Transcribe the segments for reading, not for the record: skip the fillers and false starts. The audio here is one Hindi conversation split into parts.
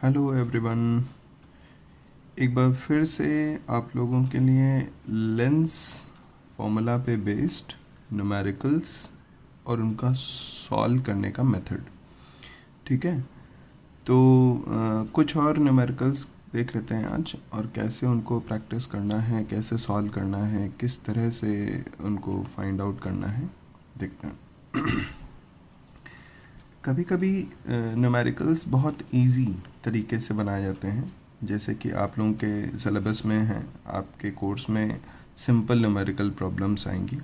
Hello everyone. एक बार फिर से आप लोगों के लिए लेंस फॉर्मूला पे बेस्ड न्यूमेरिकल्स और उनका सॉल्व करने का मेथड। ठीक है, तो कुछ और न्यूमेरिकल्स देख लेते हैं आज, और कैसे उनको प्रैक्टिस करना है, कैसे सॉल्व करना है, किस तरह से उनको फाइंड आउट करना है, देखते हैं। कभी कभी न्यूमेरिकल्स बहुत इजी तरीके से बनाए जाते हैं, जैसे कि आप लोगों के सिलेबस में हैं, आपके कोर्स में सिंपल न्यूमेरिकल प्रॉब्लम्स आएंगी।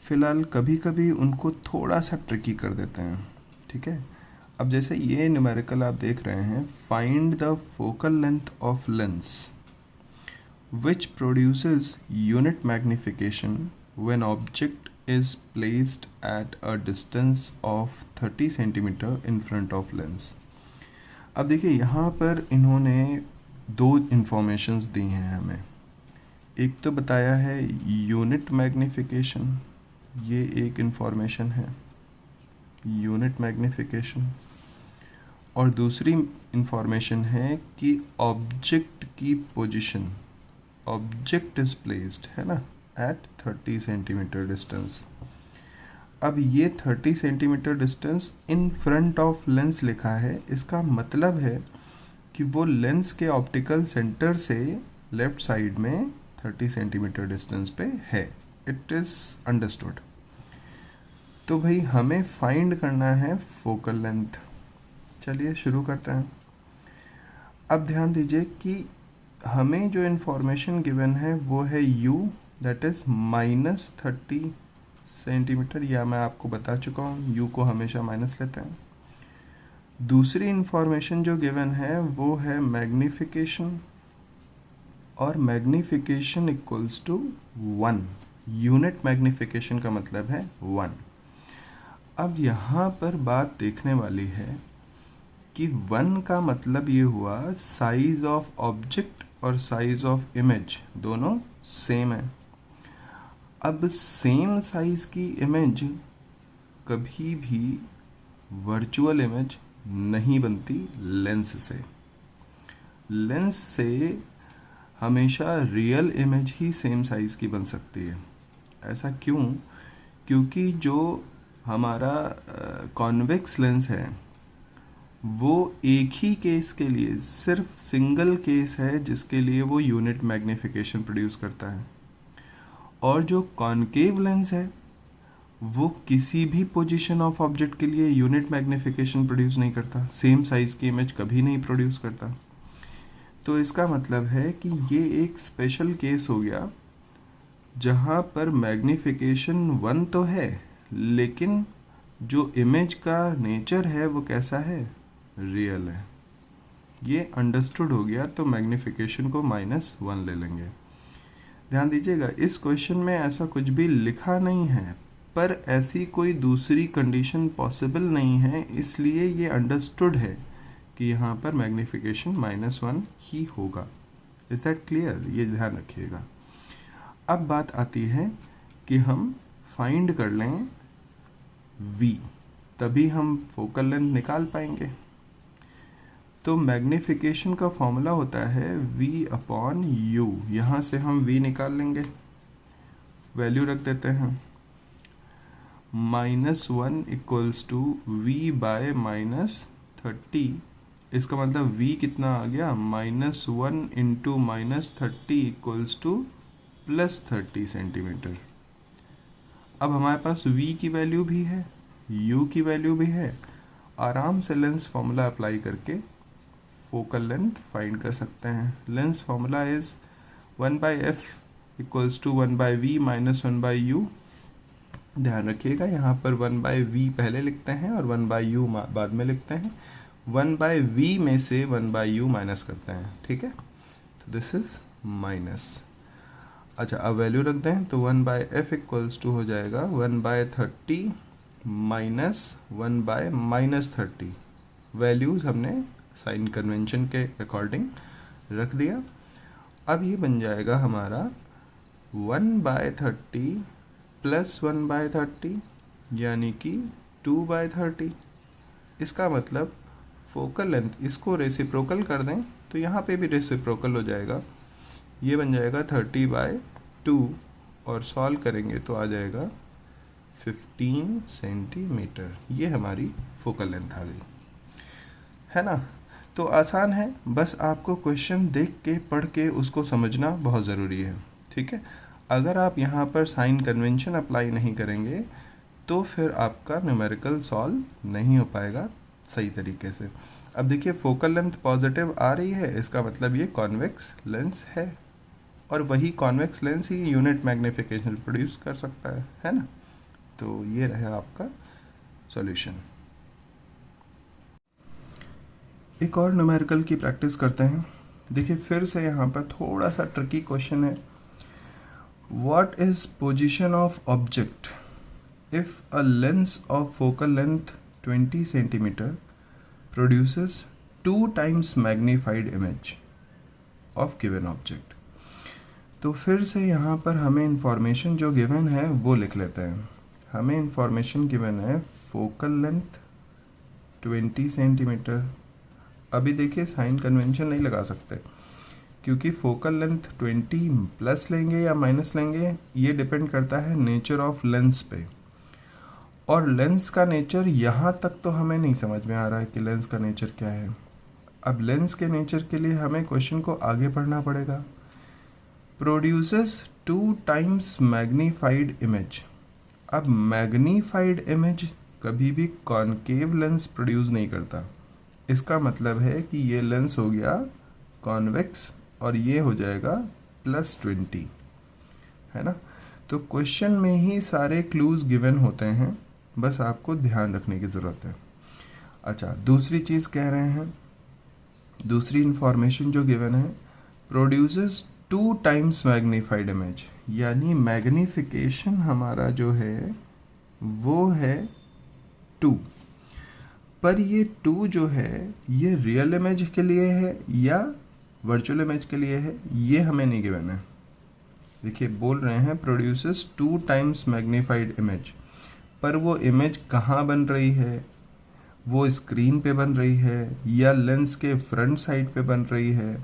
फ़िलहाल कभी कभी उनको थोड़ा सा ट्रिकी कर देते हैं। ठीक है, अब जैसे ये न्यूमेरिकल आप देख रहे हैं, find the focal length of lens which produces unit magnification when object is placed at a distance of 30 centimeter in front of lens। अब देखिए यहाँ पर इन्होंने दो इंफॉर्मेशंस दी हैं हमें। एक तो बताया है यूनिट मैग्निफिकेशन, ये एक इंफॉर्मेशन है यूनिट मैग्निफिकेशन, और दूसरी इंफॉर्मेशन है कि ऑब्जेक्ट की पोजीशन, ऑब्जेक्ट इज प्लेस्ड है ना एट 30 सेंटीमीटर डिस्टेंस। अब ये 30 centimetre distance in front of lens लिखा है, इसका मतलब है कि वो लेंस के ऑप्टिकल सेंटर से लेफ्ट साइड में 30 सेंटीमीटर डिस्टेंस पे है। It is understood. तो भाई हमें फाइंड करना है फोकल लेंथ। चलिए शुरू करते हैं। अब ध्यान दीजिए कि हमें जो इन्फॉर्मेशन गिवन है वो है u, दैट इज़ -30 सेंटीमीटर, या मैं आपको बता चुका हूँ u को हमेशा माइनस लेते हैं। दूसरी इन्फॉर्मेशन जो गिवन है वो है मैग्निफिकेशन, और magnification equals to 1। Unit magnification का मतलब है 1। अब यहाँ पर बात देखने वाली है कि 1 का मतलब ये हुआ साइज ऑफ ऑब्जेक्ट और साइज ऑफ इमेज दोनों सेम है। अब सेम साइज की इमेज कभी भी वर्चुअल इमेज नहीं बनती लेंस से। लेंस से हमेशा रियल इमेज ही सेम साइज की बन सकती है। ऐसा क्यों? क्योंकि जो हमारा कॉन्वेक्स लेंस है वो एक ही केस के लिए, सिर्फ सिंगल केस है जिसके लिए वो यूनिट मैग्निफिकेशन प्रोड्यूस करता है, और जो कॉनकेव लेंस है वो किसी भी पोजीशन ऑफ ऑब्जेक्ट के लिए यूनिट मैग्निफिकेशन प्रोड्यूस नहीं करता, सेम साइज की इमेज कभी नहीं प्रोड्यूस करता। तो इसका मतलब है कि ये एक स्पेशल केस हो गया जहाँ पर मैग्निफिकेशन 1 तो है, लेकिन जो इमेज का नेचर है वो कैसा है, रियल है। ये अंडरस्टूड हो गया, तो मैग्निफिकेशन को -1 ले लेंगे। ध्यान दीजिएगा, इस क्वेश्चन में ऐसा कुछ भी लिखा नहीं है, पर ऐसी कोई दूसरी कंडीशन पॉसिबल नहीं है, इसलिए ये अंडरस्टूड है कि यहाँ पर मैग्निफिकेशन -1 ही होगा। Is that clear? ये ध्यान रखिएगा। अब बात आती है कि हम फाइंड कर लें v, तभी हम फोकल लेंथ निकाल पाएंगे। तो मैग्निफिकेशन का फॉर्मूला होता है v/u। यहाँ से हम v निकाल लेंगे, वैल्यू रख देते हैं -1 इक्वल्स टू v/-30। इसका मतलब v कितना आ गया, -1 इंटू -30 इक्वल्स टू +30 सेंटीमीटर। अब हमारे पास v की वैल्यू भी है, u की वैल्यू भी है, आराम से लेंस फॉर्मूला अप्लाई करके फोकल लेंथ फाइंड कर सकते हैं। Lens formula is 1/f equals to 1/v - 1/u। ध्यान रखिएगा, यहाँ पर 1/v पहले लिखते हैं और 1/u बाद में लिखते हैं। 1/v में से 1/u माइनस करते हैं। ठीक है, तो दिस इज माइनस। अच्छा, अब वैल्यू रख दें तो 1/f इक्वल्स टू हो जाएगा 1/30 माइनस 1/-30। वैल्यूज हमने साइन कन्वेंशन के अकॉर्डिंग रख दिया। अब ये बन जाएगा हमारा 1/30 प्लस 1/30 यानी कि 2/30। इसका मतलब फोकल लेंथ इसको रेसिप्रोकल कर दें तो यहाँ पे भी रेसिप्रोकल हो जाएगा, ये बन जाएगा 30/2 और सॉल्व करेंगे तो आ जाएगा 15 सेंटीमीटर। ये हमारी फोकल लेंथ आ गई, है ना। तो आसान है, बस आपको क्वेश्चन देख के पढ़ के उसको समझना बहुत ज़रूरी है, ठीक है। अगर आप यहाँ पर साइन कन्वेंशन अप्लाई नहीं करेंगे तो फिर आपका न्यूमेरिकल सॉल्व नहीं हो पाएगा सही तरीके से। अब देखिए फोकल लेंथ पॉजिटिव आ रही है, इसका मतलब ये कॉन्वेक्स लेंस है, और वही कॉन्वेक्स लेंस ही यूनिट मैग्नीफिकेशन प्रोड्यूस कर सकता है ना। तो ये रहा आपका सॉल्यूशन। एक और न्यूमेरिकल की प्रैक्टिस करते हैं। देखिए फिर से यहाँ पर थोड़ा सा ट्रिकी क्वेश्चन है। What is position of object if a lens of focal length 20 centimetre produces 2 times magnified image of given object. तो फिर से यहाँ पर हमें इंफॉर्मेशन जो गिवन है वो लिख लेते हैं। हमें इंफॉर्मेशन गिवन है फोकल लेंथ 20 सेंटीमीटर। अभी देखिए साइन कन्वेंशन नहीं लगा सकते क्योंकि फोकल लेंथ 20 प्लस लेंगे या माइनस लेंगे ये डिपेंड करता है नेचर ऑफ लेंस पे, और लेंस का नेचर यहाँ तक तो हमें नहीं समझ में आ रहा है कि लेंस का नेचर क्या है। अब लेंस के नेचर के लिए हमें क्वेश्चन को आगे पढ़ना पड़ेगा। Produces 2 times magnified image. अब मैग्नीफाइड इमेज कभी भी कॉनकेव लेंस प्रोड्यूस नहीं करता, इसका मतलब है कि ये लेंस हो गया कॉन्वेक्स और ये हो जाएगा +20, है ना। तो क्वेश्चन में ही सारे क्लूज गिवन होते हैं, बस आपको ध्यान रखने की ज़रूरत है। अच्छा, दूसरी चीज़ कह रहे हैं, दूसरी इंफॉर्मेशन जो गिवन है प्रोड्यूसेस 2 times मैग्नीफाइड इमेज, यानी मैग्नीफिकेशन हमारा जो है वो है 2, पर ये 2 जो है ये रियल इमेज के लिए है या वर्चुअल इमेज के लिए है ये हमें नहीं गिवन है। देखिए बोल रहे हैं प्रोड्यूसेस 2 times मैग्नीफाइड इमेज, पर वो इमेज कहाँ बन रही है, वो स्क्रीन पे बन रही है या लेंस के फ्रंट साइड पे बन रही है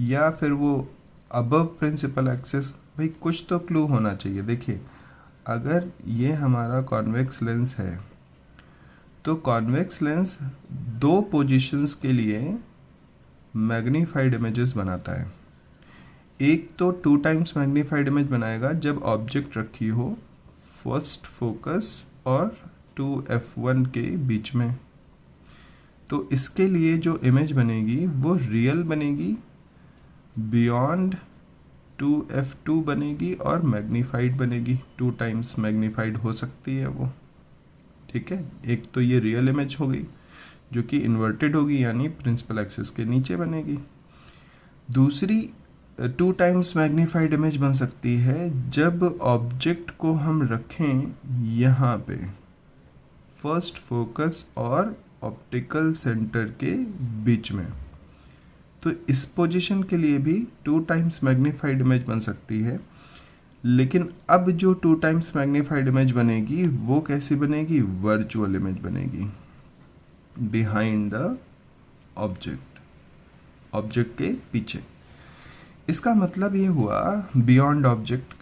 या फिर वो अबव प्रिंसिपल एक्सिस, भाई कुछ तो क्लू होना चाहिए। देखिए अगर ये हमारा कॉन्वेक्स लेंस है तो कॉन्वेक्स लेंस 2 पोजीशंस के लिए मैग्नीफाइड इमेजेस बनाता है। एक तो 2 times मैग्नीफाइड इमेज बनाएगा जब ऑब्जेक्ट रखी हो फर्स्ट फोकस और 2f1 के बीच में, तो इसके लिए जो इमेज बनेगी वो रियल बनेगी, बियॉन्ड 2f2 बनेगी और मैग्नीफाइड बनेगी, 2 times मैग्नीफाइड हो सकती है वो, ठीक है। एक तो ये रियल इमेज हो गई जो कि इन्वर्टेड होगी यानी प्रिंसिपल एक्सिस के नीचे बनेगी। दूसरी 2 times मैग्नीफाइड इमेज बन सकती है जब ऑब्जेक्ट को हम रखें यहाँ पे फर्स्ट फोकस और ऑप्टिकल सेंटर के बीच में, तो इस पोजीशन के लिए भी 2 times मैग्नीफाइड इमेज बन सकती है। लेकिन अब जो 2 times मैग्नीफाइड इमेज बनेगी वो कैसी बनेगी, वर्चुअल इमेज बनेगी बिहाइंड द ऑब्जेक्ट, ऑब्जेक्ट के पीछे। इसका मतलब ये हुआ बियॉन्ड ऑब्जेक्ट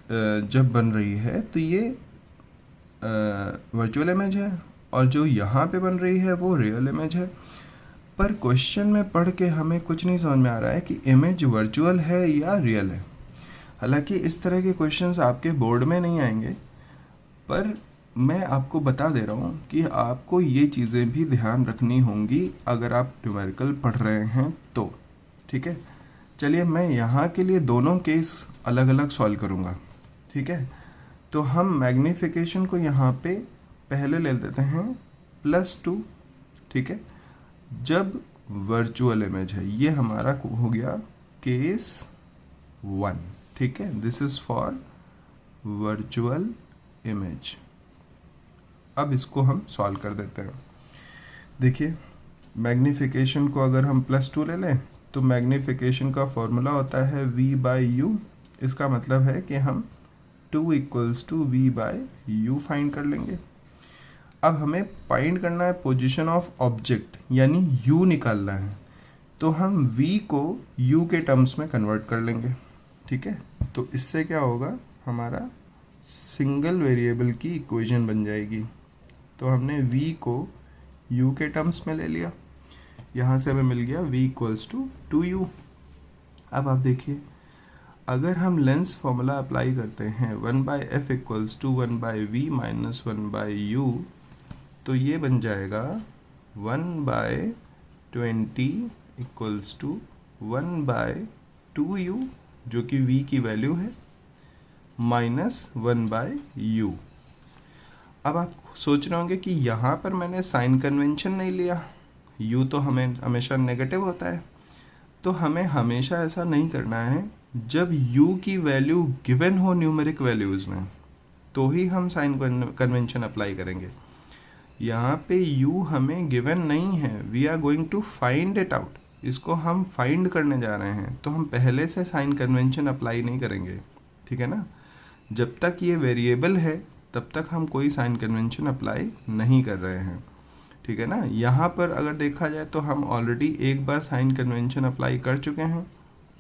जब बन रही है तो ये वर्चुअल इमेज है और जो यहाँ पे बन रही है वो रियल इमेज है। पर क्वेश्चन में पढ़ के हमें कुछ नहीं समझ में आ रहा है कि इमेज वर्चुअल है या रियल है। हालांकि इस तरह के क्वेश्चंस आपके बोर्ड में नहीं आएंगे, पर मैं आपको बता दे रहा हूँ कि आपको ये चीज़ें भी ध्यान रखनी होंगी अगर आप न्यूमेरिकल पढ़ रहे हैं तो, ठीक है। चलिए मैं यहाँ के लिए दोनों केस अलग अलग सॉल्व करूँगा, ठीक है। तो हम मैग्नीफिकेशन को यहाँ पे पहले ले लेते हैं +2, ठीक है, जब वर्चुअल इमेज है। ये हमारा हो गया केस 1, ठीक है। This is for virtual image. अब इसको हम सॉल्व कर देते हैं। देखिए मैग्नीफिकेशन को अगर हम +2 ले लें तो मैग्नीफिकेशन का फॉर्मूला होता है V/U। इसका मतलब है कि हम 2 = V/U फाइंड कर लेंगे। अब हमें फाइंड करना है पोजीशन ऑफ ऑब्जेक्ट, यानी u निकालना है। तो हम v को u के टर्म्स में कन्वर्ट कर लेंगे, ठीक है। तो इससे क्या होगा, हमारा सिंगल वेरिएबल की इक्वेशन बन जाएगी। तो हमने v को u के टर्म्स में ले लिया, यहाँ से हमें मिल गया v इक्वल्स टू 2u। अब आप देखिए, अगर हम लेंस फॉर्मूला अप्लाई करते हैं 1/f equals to 1/v minus 1/u, तो ये बन जाएगा 1/20 इक्वल्स टू 1/2u, जो कि v की वैल्यू है, माइनस 1/u। अब आप सोच रहे होंगे कि यहाँ पर मैंने साइन कन्वेंशन नहीं लिया, u तो हमें हमेशा नेगेटिव होता है। तो हमें हमेशा ऐसा नहीं करना है, जब u की वैल्यू गिवन हो न्यूमेरिक वैल्यूज़ में, तो ही हम साइन कन्वेंशन अप्लाई करेंगे। यहाँ पे u हमें गिवन नहीं है, we are going to find it out, इसको हम फाइंड करने जा रहे हैं। तो हम पहले से साइन कन्वेंशन अप्लाई नहीं करेंगे, ठीक है ना। जब तक ये वेरिएबल है तब तक हम कोई साइन कन्वेंशन अप्लाई नहीं कर रहे हैं, ठीक है ना। यहाँ पर अगर देखा जाए तो हम ऑलरेडी एक बार साइन कन्वेंशन अप्लाई कर चुके हैं,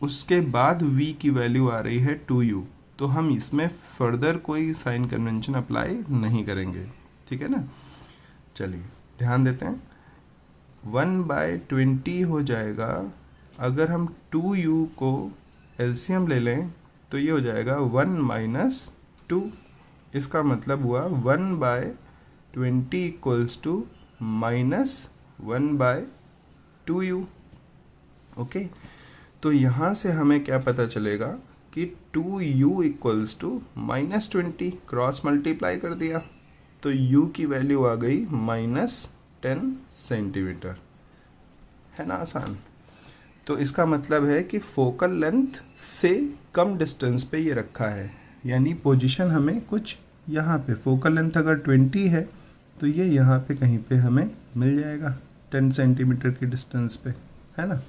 उसके बाद v की वैल्यू आ रही है 2u, तो हम इसमें फर्दर कोई साइन कन्वेंशन अप्लाई नहीं करेंगे, ठीक है ना। चलिए ध्यान देते हैं, 1/20 हो जाएगा। अगर हम 2u को एलसीएम ले लें तो ये हो जाएगा 1 माइनस 2। इसका मतलब हुआ 1/20 equals to minus 1/2u। Okay, तो यहाँ से हमें क्या पता चलेगा कि 2u equals to -20, cross multiply कर दिया तो u की वैल्यू आ गई -10 सेंटीमीटर, है ना आसान। तो इसका मतलब है कि फोकल लेंथ से कम डिस्टेंस पे ये रखा है, यानी पोजीशन हमें कुछ यहाँ पे, फोकल लेंथ अगर 20 है तो ये यहाँ पे कहीं पे हमें मिल जाएगा 10 सेंटीमीटर की डिस्टेंस पे, है ना।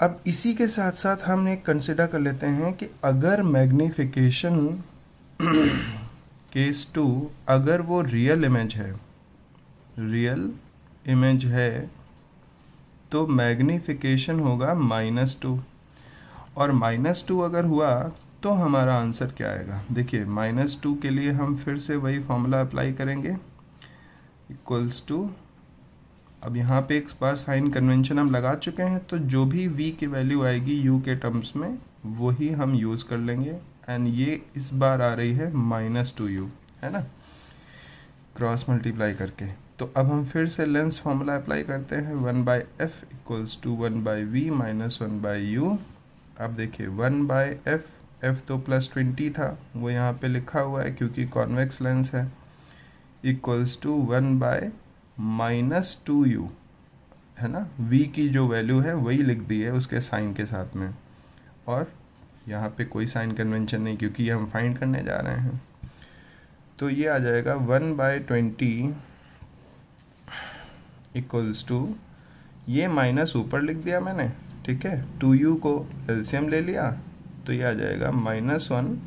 अब इसी के साथ साथ हम एक कंसिडर कर लेते हैं कि अगर मैग्नीफिकेशन केस 2, अगर वो रियल इमेज है तो मैग्नीफिकेशन होगा -2, और -2 अगर हुआ तो हमारा आंसर क्या आएगा। देखिए -2 के लिए हम फिर से वही फॉर्मूला अप्लाई करेंगे, इक्वल्स टू, अब यहाँ पे एक बार साइन कन्वेंशन हम लगा चुके हैं, तो जो भी v की वैल्यू आएगी u के टर्म्स में वही हम यूज़ कर लेंगे, एंड ये इस बार आ रही है -2u, है ना, क्रॉस मल्टीप्लाई करके। तो अब हम फिर से लेंस फॉर्मूला अप्लाई करते हैं, 1/f equals to 1/v minus 1/u। अब देखिए 1/f, f तो +20 था, वो यहाँ पे लिखा हुआ है क्योंकि कॉन्वेक्स लेंस है, इक्वल्स टू 1/-2u, है ना। v की जो वैल्यू है वही लिख दी है उसके साइन के साथ में, और यहाँ पे कोई साइन कन्वेंशन नहीं क्योंकि ये हम फाइंड करने जा रहे हैं। तो ये आ जाएगा 1/20 इक्वल्स टू, ये माइनस ऊपर लिख दिया मैंने, ठीक है, 2u को एलसीएम ले लिया तो ये आ जाएगा -1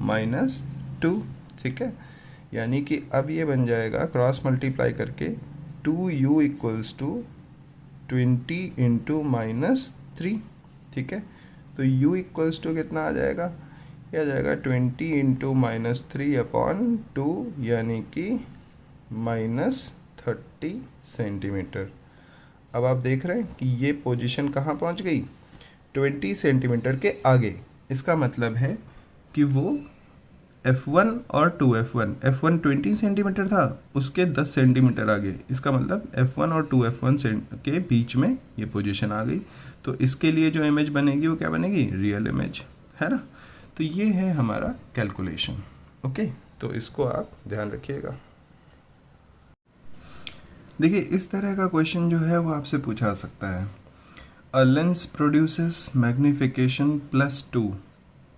-2, ठीक है। यानी कि अब ये बन जाएगा क्रॉस मल्टीप्लाई करके 2u इक्वल्स टू 20 इंटू -3, ठीक है। तो u इक्वल्स टू कितना आ जाएगा, ये आ जाएगा 20 इंटू -3/2, यानी कि -30 सेंटीमीटर। अब आप देख रहे हैं कि ये पोजीशन कहाँ पहुँच गई, 20 सेंटीमीटर के आगे। इसका मतलब है कि वो F1 और 2F1, F1 20 सेंटीमीटर था, उसके 10 सेंटीमीटर आगे, इसका मतलब F1 और 2F1 के बीच में ये पोजीशन आ गई। तो इसके लिए जो इमेज बनेगी वो क्या बनेगी, रियल इमेज, है ना। तो ये है हमारा कैलकुलेशन, ओके। तो इसको आप ध्यान रखिएगा। देखिए इस तरह का क्वेश्चन जो है वो आपसे पूछा सकता है, a lens produces magnification +2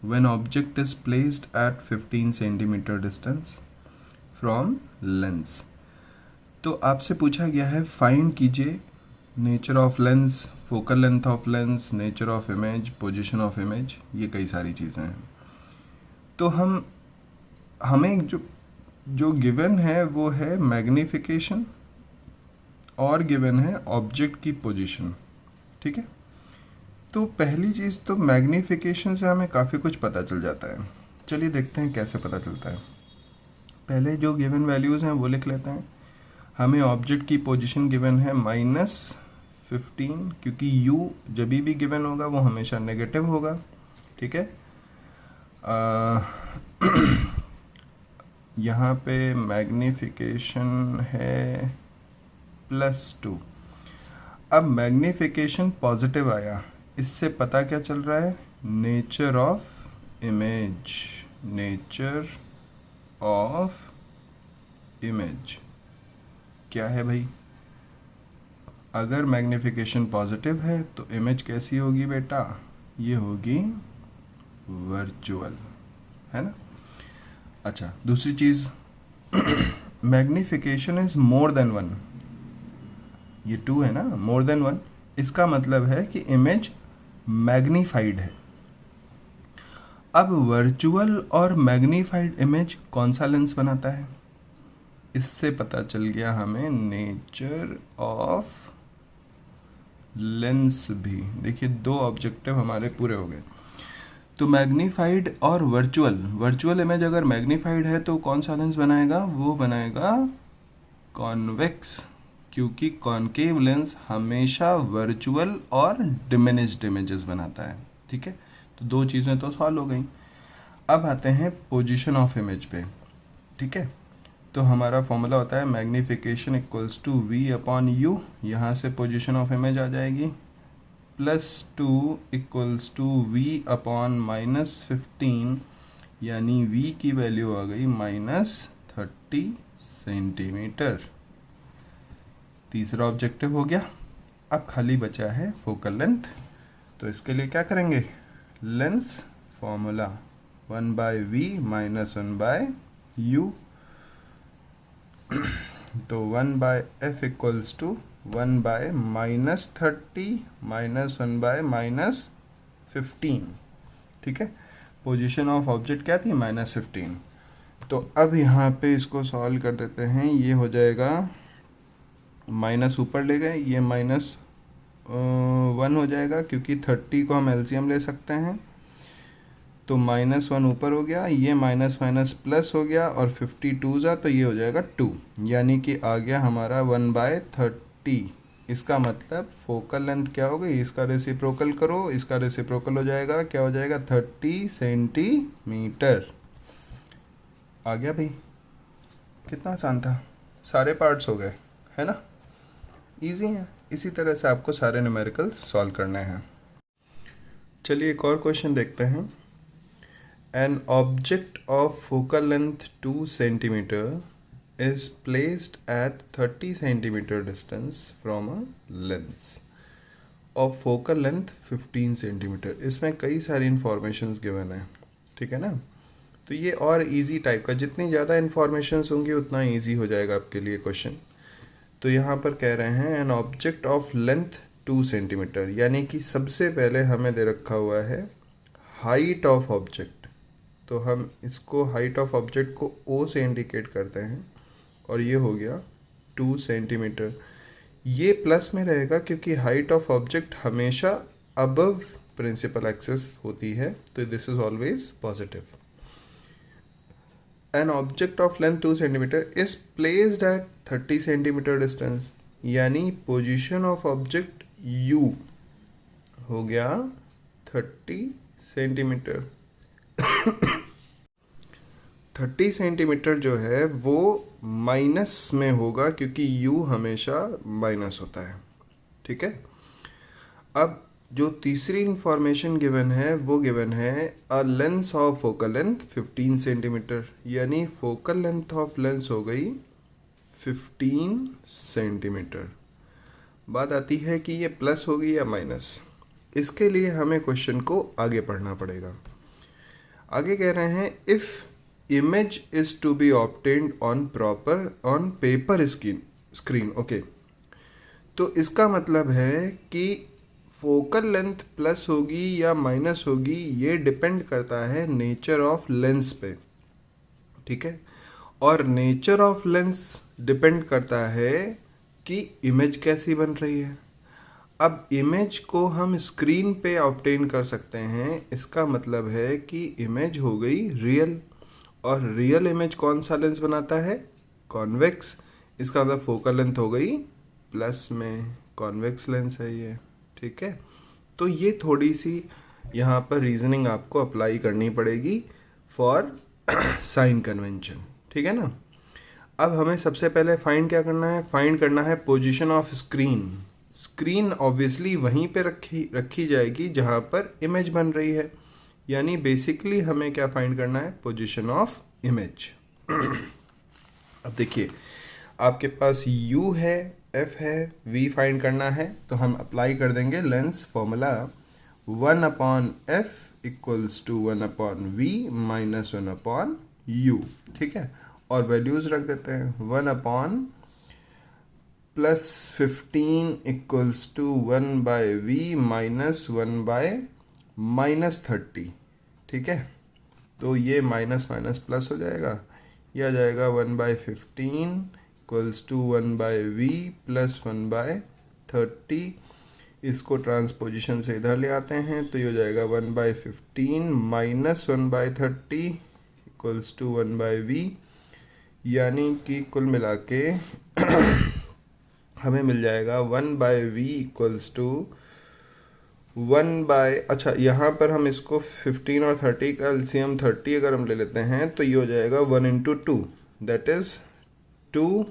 when object is placed at 15 centimeter distance from lens। तो आपसे पूछा गया है फाइंड कीजिए nature of lens, focal length of lens, nature of image, position of image, ये कई सारी चीज़ें हैं। तो हमें जो जो गिवन है वो है मैग्नीफिकेशन और गिवन है ऑब्जेक्ट की पोजीशन। ठीक है, तो पहली चीज़ तो मैग्नीफिकेशन से हमें काफ़ी कुछ पता चल जाता है। चलिए देखते हैं कैसे पता चलता है। पहले जो गिवन वैल्यूज़ हैं वो लिख लेते हैं। हमें ऑब्जेक्ट की पोजीशन गिवन है -15, क्योंकि u जब भी गिवन होगा वो हमेशा नेगेटिव होगा। ठीक है, यहाँ पे मैग्नीफिकेशन है +2। अब मैग्नीफिकेशन पॉजिटिव आया, इससे पता क्या चल रहा है? Nature of image, nature of image क्या है भाई? अगर मैग्नीफिकेशन पॉजिटिव है तो इमेज कैसी होगी बेटा? ये होगी वर्चुअल, है ना। अच्छा, दूसरी चीज़, मैग्नीफिकेशन इज मोर देन 1। ये 2 है ना, मोर देन 1, इसका मतलब है कि इमेज मैग्नीफाइड है। अब वर्चुअल और मैग्नीफाइड इमेज कौन सा लेंस बनाता है? इससे पता चल गया हमें नेचर ऑफ लेंस भी। देखिए 2 ऑब्जेक्टिव हमारे पूरे हो गए। तो मैग्नीफाइड और वर्चुअल इमेज अगर मैग्नीफाइड है तो कौन सा लेंस बनाएगा? वो बनाएगा कॉन्वेक्स, क्योंकि कॉनकेव लेंस हमेशा वर्चुअल और डिमिनिश्ड इमेजेस बनाता है। ठीक है, तो 2 चीज़ें तो सॉल्व हो गई। अब आते हैं पोजीशन ऑफ इमेज पे। ठीक है, तो हमारा फॉर्मूला होता है मैग्नीफिकेशन इक्वल्स टू v/u। यहाँ से पोजीशन ऑफ इमेज आ जाएगी, +2 इक्वल्स टू v/-15, यानी v की वैल्यू आ गई -30 सेंटीमीटर। तीसरा ऑब्जेक्टिव हो गया। अब खाली बचा है फोकल लेंथ, तो इसके लिए क्या करेंगे? लेंस फॉर्मूला 1/v - 1/u, तो 1/f इक्वल्स टू 1/-30 - 1/-15। ठीक है, पोजीशन ऑफ ऑब्जेक्ट क्या थी? -15। तो अब यहाँ पे इसको सॉल्व कर देते हैं। ये हो जाएगा, माइनस ऊपर ले गए, ये -1 हो जाएगा, क्योंकि 30 को हम एलसीएम ले सकते हैं। तो -1 ऊपर हो गया, ये माइनस माइनस प्लस हो गया, और 52 जा तो ये हो जाएगा 2, यानी कि आ गया हमारा 1/30। इसका मतलब फोकल लेंथ क्या हो गई? इसका रेसिप्रोकल करो, इसका रेसिप्रोकल हो जाएगा, क्या हो जाएगा? 30 सेंटीमीटर। आ गया भाई, कितना आसान था, सारे पार्ट्स हो गए, है ना। इजी है। इसी तरह से आपको सारे न्यूमेरिकल सॉल्व करने हैं। चलिए एक और क्वेश्चन देखते हैं। An object of focal length 2 centimeter is placed at 30 centimeter distance from a lens of focal length 15 centimeter। इसमें कई सारी इंफॉर्मेशंस गिवन है। ठीक है ना, तो ये और इजी टाइप का, जितनी ज़्यादा इंफॉर्मेशंस होंगी उतना इजी हो जाएगा आपके लिए क्वेश्चन। तो यहाँ पर कह रहे हैं an object of length 2 centimetre, यानी कि सबसे पहले हमें दे रखा हुआ है हाइट ऑफ ऑब्जेक्ट। तो हम इसको हाइट ऑफ ऑब्जेक्ट को O से इंडिकेट करते हैं, और ये हो गया 2 सेंटीमीटर। ये प्लस में रहेगा क्योंकि हाइट ऑफ ऑब्जेक्ट हमेशा अबव प्रिंसिपल एक्सिस होती है, तो this is always positive. An object of length 2 centimetre is placed at 30 centimetre distance, यानी पोजीशन ऑफ ऑब्जेक्ट U हो गया 30 सेंटीमीटर। 30 सेंटीमीटर जो है वो माइनस में होगा, क्योंकि U हमेशा माइनस होता है। ठीक है, अब जो तीसरी इंफॉर्मेशन गिवन है वो गिवन है a lens of focal length 15 centimetre, यानी फोकल लेंथ ऑफ लेंस हो गई 15 सेंटीमीटर। बात आती है कि ये प्लस होगी या माइनस। इसके लिए हमें क्वेश्चन को आगे पढ़ना पड़ेगा। आगे कह रहे हैं if image is to be obtained on paper screen. Okay, तो इसका मतलब है कि फोकल लेंथ प्लस होगी या माइनस होगी, ये डिपेंड करता है नेचर ऑफ लेंस पे। ठीक है, और नेचर ऑफ लेंस डिपेंड करता है कि इमेज कैसी बन रही है। अब इमेज को हम स्क्रीन पे ऑब्टेन कर सकते हैं, इसका मतलब है कि इमेज हो गई रियल, और रियल इमेज कौन सा लेंस बनाता है? कॉन्वेक्स। इसका मतलब फोकल लेंथ हो गई प्लस में, कॉन्वेक्स लेंस है ये, ठीक है। तो ये थोड़ी सी यहाँ पर रीजनिंग आपको अप्लाई करनी पड़ेगी फॉर साइन कन्वेंशन, ठीक है ना। अब हमें सबसे पहले फाइंड क्या करना है? फाइंड करना है position of screen. Screen obviously वहीं पे रखी जाएगी जहाँ पर इमेज बन रही है, यानी बेसिकली हमें क्या फाइंड करना है? Position of image. अब देखिए, आपके पास u है, f है, v फाइंड करना है, तो हम अप्लाई कर देंगे lens formula 1/f equals to 1/v minus 1/u, ठीक है। और वैल्यूज रख देते हैं 1 plus 15 equals to 1/v minus 1/-30, ठीक है। तो ये माइनस माइनस प्लस हो जाएगा, ये आ जाएगा 1/15 इक्वल्स टू 1/v प्लस 1/30। इसको ट्रांसपोजिशन से इधर ले आते हैं तो ये हो जाएगा 1/15 माइनस 1/30 इक्वल्स टू 1/v, यानी कि कुल मिला के हमें मिल जाएगा 1/v इक्वल्स टू 1/, अच्छा यहाँ पर हम इसको 15 और 30 का एलसीएम 30 अगर हम ले लेते हैं तो ये हो जाएगा 1 इंटू 2, दैट इज 2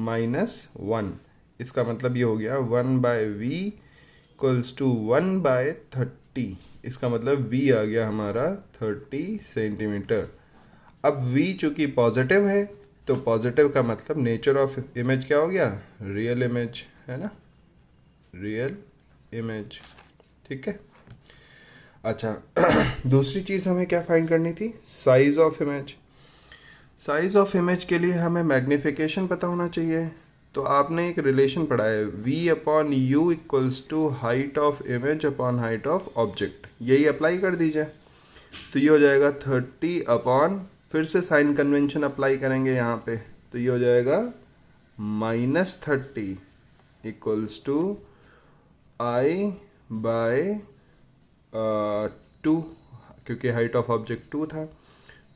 माइनस 1। इसका मतलब ये हो गया 1/v इक्वल्स टू 1/30। इसका मतलब v आ गया हमारा 30 सेंटीमीटर। अब v चूंकि पॉजिटिव है तो पॉजिटिव का मतलब नेचर ऑफ इमेज क्या हो गया? रियल इमेज, है ना, रियल इमेज, ठीक है। अच्छा दूसरी चीज़ हमें क्या फाइंड करनी थी? Size of image. Size of image के लिए हमें मैग्नीफिकेशन पता होना चाहिए। तो आपने एक रिलेशन पढ़ा है v/u equals to height of image upon height of object, यही अप्लाई कर दीजिए। तो ये हो जाएगा 30 फिर से साइन कन्वेंशन अप्लाई करेंगे यहाँ पे, तो ये हो जाएगा -30 इक्वल्स टू I/2, क्योंकि हाइट ऑफ ऑब्जेक्ट 2 था,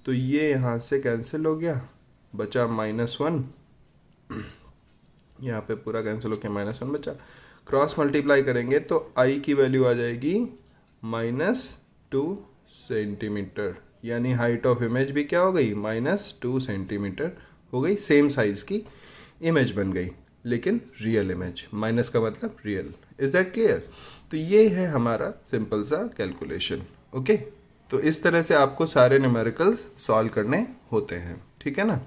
तो ये यहाँ से कैंसिल हो गया, बचा -1। यहाँ पे पूरा कैंसिल हो गया, -1 बचा। क्रॉस मल्टीप्लाई करेंगे तो I की वैल्यू आ जाएगी -2 सेंटीमीटर, यानी हाइट ऑफ इमेज भी क्या हो गई? -2 सेंटीमीटर हो गई। सेम साइज की इमेज बन गई, लेकिन रियल इमेज, माइनस का मतलब रियल। Is that clear? तो ये है हमारा सिंपल सा कैलकुलेशन, ओके। तो इस तरह से आपको सारे न्यूमेरिकल्स सॉल्व करने होते हैं, ठीक है ना।